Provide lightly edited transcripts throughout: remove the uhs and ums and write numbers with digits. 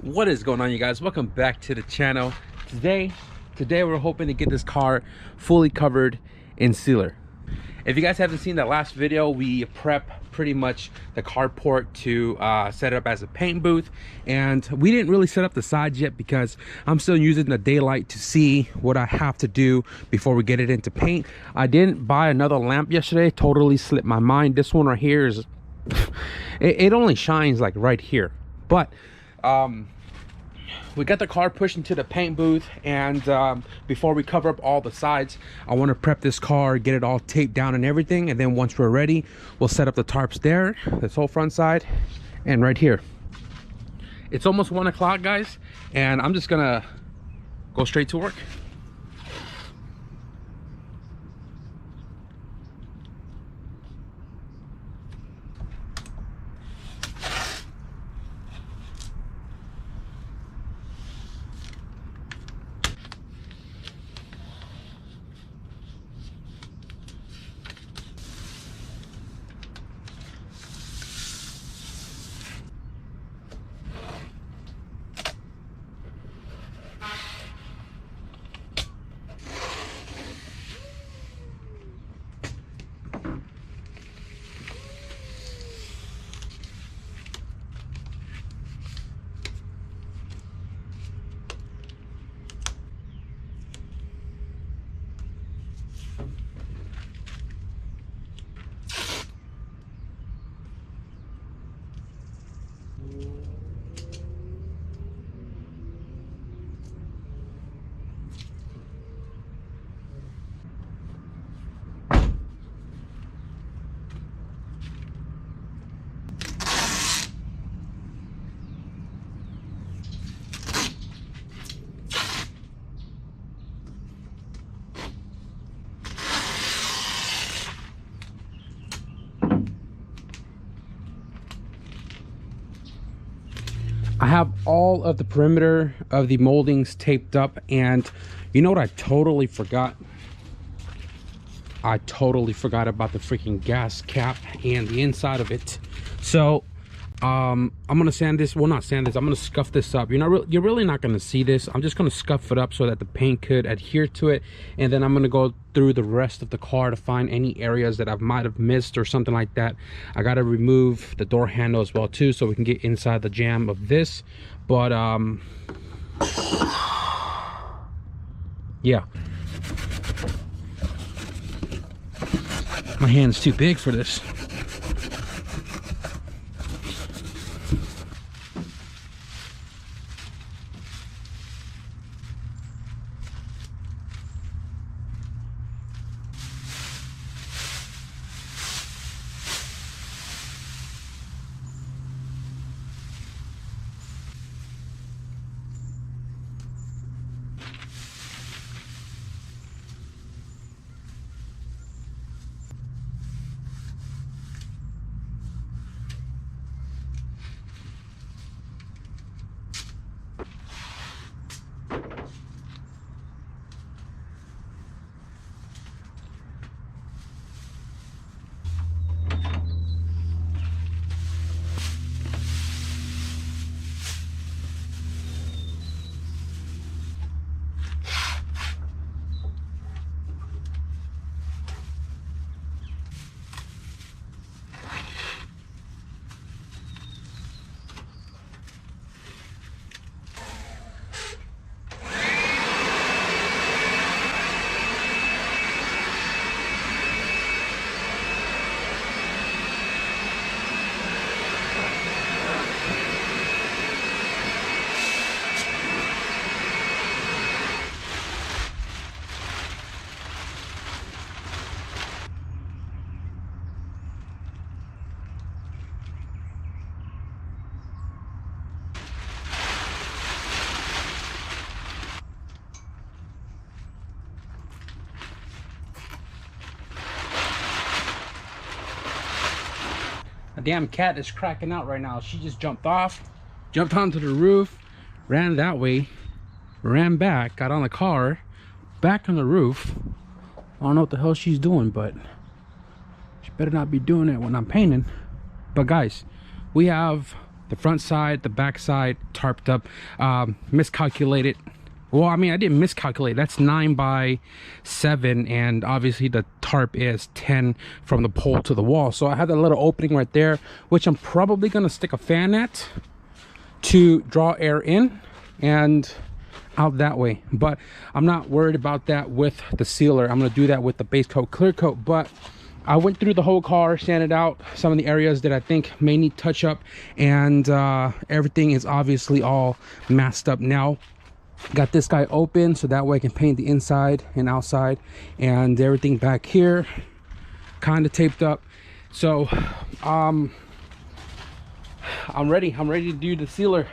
What is going on, you guys? Welcome back to the channel. Today we're hoping to get this car fully covered in sealer. If you guys haven't seen that last video, we prep pretty much the carport to set it up as a paint booth, and we didn't really set up the sides yet because I'm still using the daylight to see what I have to do before we get it into paint. I didn't buy another lamp yesterday, totally slipped my mind. This one right here is it only shines like right here, but we got the car pushed into the paint booth, and before we cover up all the sides, I want to prep this car, get it all taped down and everything, and then once we're ready, we'll set up the tarps there, this whole front side, and right here. It's almost 1 o'clock, guys, and I'm just gonna go straight to work. I have all of the perimeter of the moldings taped up, and you know what I totally forgot? I totally forgot about the freaking gas cap and the inside of it. So I'm gonna sand this, well, not sand this, I'm gonna scuff this up. You're really not gonna see this. I'm just gonna scuff it up so that the paint could adhere to it, and then I'm gonna go through the rest of the car to find any areas that I might have missed or something like that. I gotta remove the door handle as well too, so we can get inside the jamb of this. But yeah, my hand's too big for this. A damn cat is cracking out right now. She just jumped onto the roof, ran that way, ran back, got on the car, back on the roof. I don't know what the hell she's doing, but she better not be doing it when I'm painting. But guys, we have The front side, the back side, tarped up. Miscalculated. Well, I mean, I didn't miscalculate. That's 9 by 7, and obviously the tarp is 10 from the pole to the wall. So I have that little opening right there, which I'm probably gonna stick a fan at to draw air in and out that way. But I'm not worried about that with the sealer. I'm gonna do that with the base coat, clear coat. But I went through the whole car, sanded out some of the areas that I think may need touch up, and everything is obviously all masked up now. Got this guy open so that way I can paint the inside and outside, and everything back here kind of taped up. So I'm ready to do the sealer.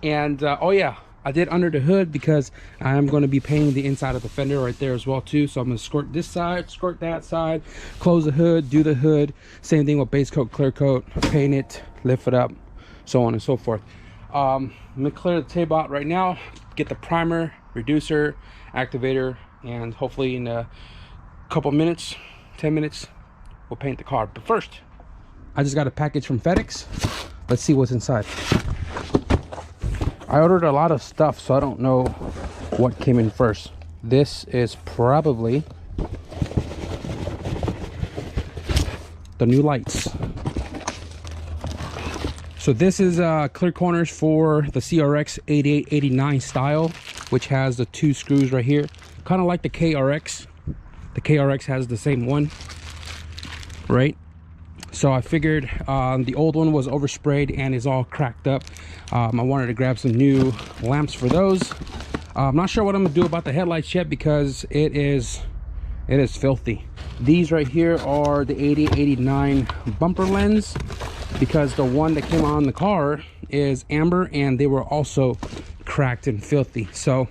And oh yeah, I did under the hood because I'm going to be painting the inside of the fender right there as well too. So I'm going to squirt this side, squirt that side, close the hood, do the hood. Same thing with base coat, clear coat, paint it, lift it up, so on and so forth. I'm gonna clear the table out right now, get the primer, reducer, activator, and hopefully in a couple minutes, 10 minutes, we'll paint the car. But first, I just got a package from FedEx. Let's see what's inside. I ordered a lot of stuff, so I don't know what came in first. This is probably the new lights. So this is clear corners for the CRX 8889 style, which has the 2 screws right here, kind of like the KRX. The KRX has the same one, right? So I figured the old one was oversprayed and is all cracked up. I wanted to grab some new lamps for those. I'm not sure what I'm gonna do about the headlights yet because it is filthy. These right here are the 8889 bumper lens, because the one that came on the car is amber and they were also cracked and filthy. So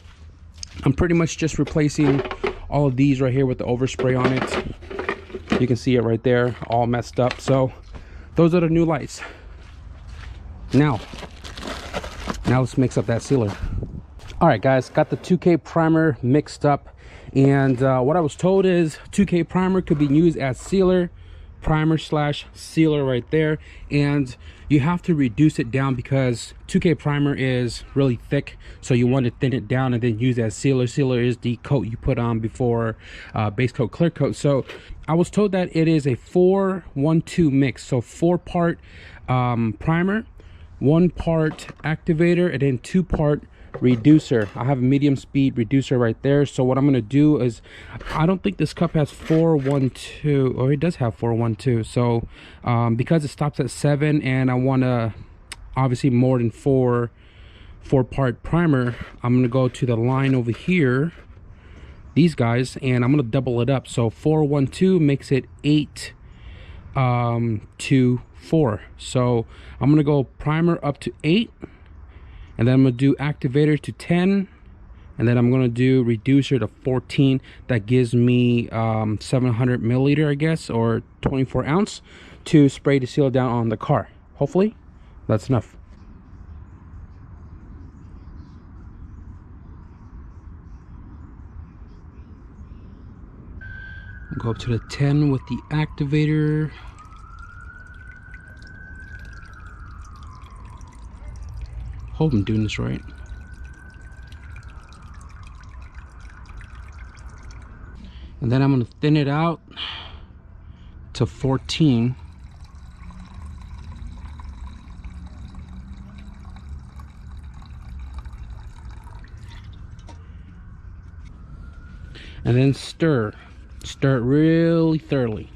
I'm pretty much just replacing all of these right here with the overspray on it. You can see it right there, all messed up. So those are the new lights. Now let's mix up that sealer. All right guys, got the 2K primer mixed up, and what I was told is 2K primer could be used as sealer, primer slash sealer right there, and you have to reduce it down because 2K primer is really thick, so you want to thin it down and then use as sealer. Sealer is the coat you put on before base coat, clear coat. So I was told that it is a 4-1-2 mix, so 4-part primer, 1-part activator, and then 2-part reducer. I have a medium speed reducer right there. So what I'm going to do is, I don't think this cup has 4-1-2, or it does have 4-1-2. So because it stops at 7 and I want to obviously more than 4-part primer, I'm going to go to the line over here, these guys, and I'm going to double it up. So 4-1-2 makes it 8-2-4. So I'm going to go primer up to 8, and then I'm going to do activator to 10, and then I'm going to do reducer to 14. That gives me 700 milliliter, I guess, or 24 ounce to spray to seal down on the car. Hopefully that's enough. Go up to the 10 with the activator. Hope I'm doing this right. And then I'm going to thin it out to 14. And then stir it really thoroughly.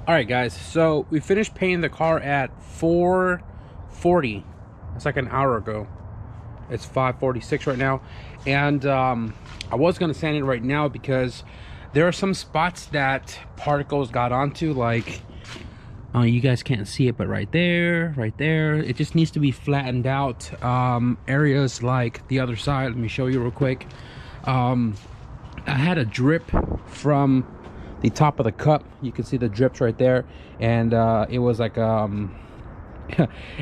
All right, guys, so we finished painting the car at 4:40. It's like an hour ago. It's 5:46 right now, and I was gonna sand it right now because there are some spots that particles got onto, like you guys can't see it, but right there, it just needs to be flattened out. Areas like the other side, let me show you real quick. I had a drip from the top of the cup. You can see the drips right there, and it was like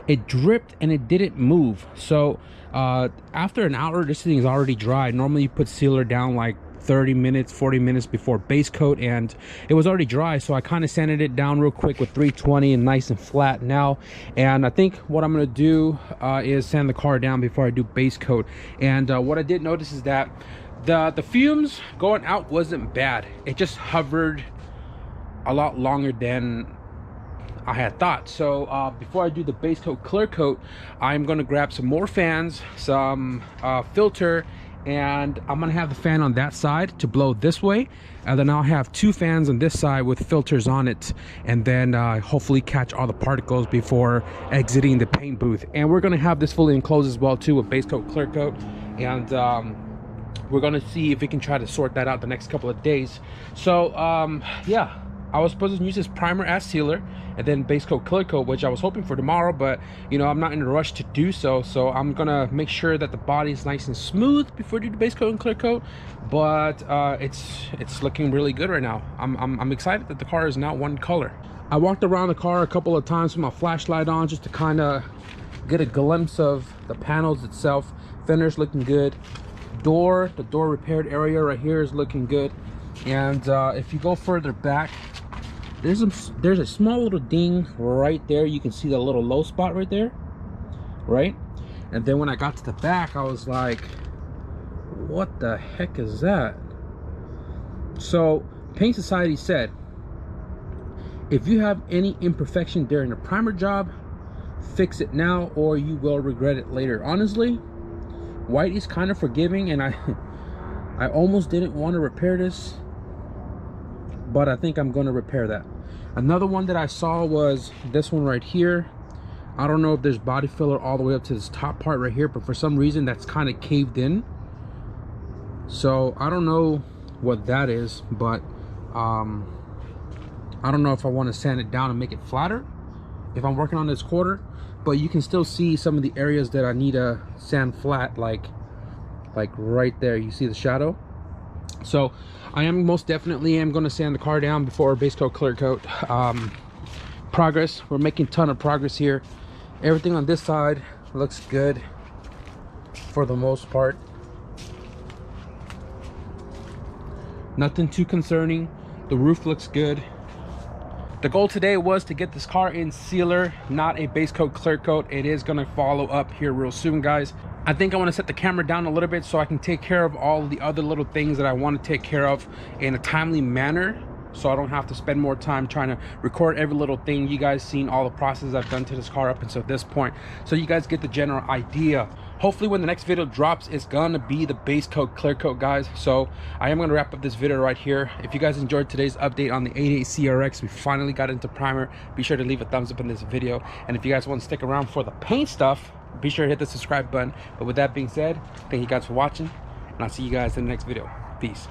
it dripped and it didn't move. So after an hour, this thing is already dry. Normally you put sealer down like 30 minutes 40 minutes before base coat, and it was already dry, so I kind of sanded it down real quick with 320 and nice and flat now. And I think what I'm going to do is sand the car down before I do base coat. And what I did notice is that the fumes going out wasn't bad. It just hovered a lot longer than I had thought. So before I do the base coat clear coat, I'm going to grab some more fans, some filter, and I'm gonna have the fan on that side to blow this way, and then I'll have two fans on this side with filters on it, and then hopefully catch all the particles before exiting the paint booth. And we're gonna have this fully enclosed as well too, with base coat clear coat. And we're gonna see if we can try to sort that out the next couple of days. So yeah, I was supposed to use this primer as sealer and then base coat clear coat, which I was hoping for tomorrow, but you know, I'm not in a rush to do so. So I'm gonna make sure that the body is nice and smooth before I do the base coat and clear coat. But it's looking really good right now. I'm excited that the car is now one color. I walked around the car a couple of times with my flashlight on just to kind of get a glimpse of the panels itself. Fenders looking good. The door repaired area right here is looking good. And if you go further back, there's a small little ding right there. You can see the little low spot right there, right? And then when I got to the back, I was like, what the heck is that? So Paint Society said, if you have any imperfection during a primer job, fix it now or you will regret it later. Honestly, white is kind of forgiving, and I almost didn't want to repair this, but I think I'm going to repair that. Another one that I saw was this one right here. I don't know if there's body filler all the way up to this top part right here, but for some reason that's kind of caved in. So I don't know what that is, but I don't know if I want to sand it down and make it flatter if I'm working on this quarter. But you can still see some of the areas that I need to sand flat, like right there. You see the shadow? So I am most definitely going to sand the car down before base coat clear coat. Progress, we're making a ton of progress here. Everything on this side looks good for the most part. Nothing too concerning. The roof looks good. The goal today was to get this car in sealer, not a base coat clear coat. It is going to follow up here real soon, guys. I think I want to set the camera down a little bit so I can take care of all the other little things that I want to take care of in a timely manner, so I don't have to spend more time trying to record every little thing. You guys seen all the process I've done to this car up until this point, so you guys get the general idea. Hopefully when the next video drops, it's gonna be the base coat clear coat, guys. So I am gonna wrap up this video right here. If you guys enjoyed today's update on the 88 CRX, we finally got into primer, be sure to leave a thumbs up in this video. And if you guys want to stick around for the paint stuff, be sure to hit the subscribe button. But with that being said, thank you guys for watching, and I'll see you guys in the next video. Peace.